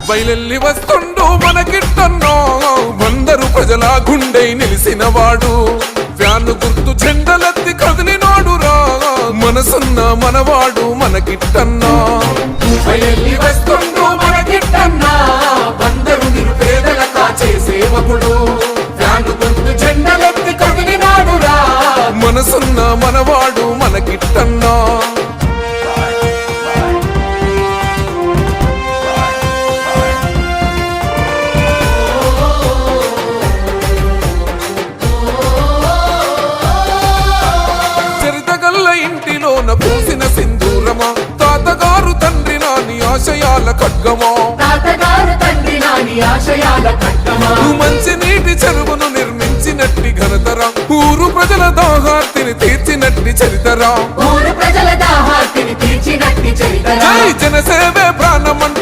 బయలెల్లి వస్తుండు మనకిట్టన్నో వందరు ప్రజల గుండె నిలిసినవాడు ఫ్యాను గుర్తు జెండలెత్తి కదిలినోడురా మనసున్న మనవాడు మనకిట్టన్నా బయలెల్లి వస్తుండు మనకిట్టన్నా వందరు నిరుపేదల కాచే సేవకుడు ఫ్యాను గుర్తు జెండలెత్తి కదిలినాడురా మనసున్న మనవాడు మనకిట్టన్నా ఇంటిలోన పూసిన సింధూరమా తాతగారు తండ్రి నాని ఆశయాల ఖడ్గమా మంచి నీటి చెరువును నిర్మించినట్టి ఘనతరా ఊరు ప్రజల దాహార్తిని తీర్చినట్టి చరితరా జై జనసేవే ప్రాణమన్న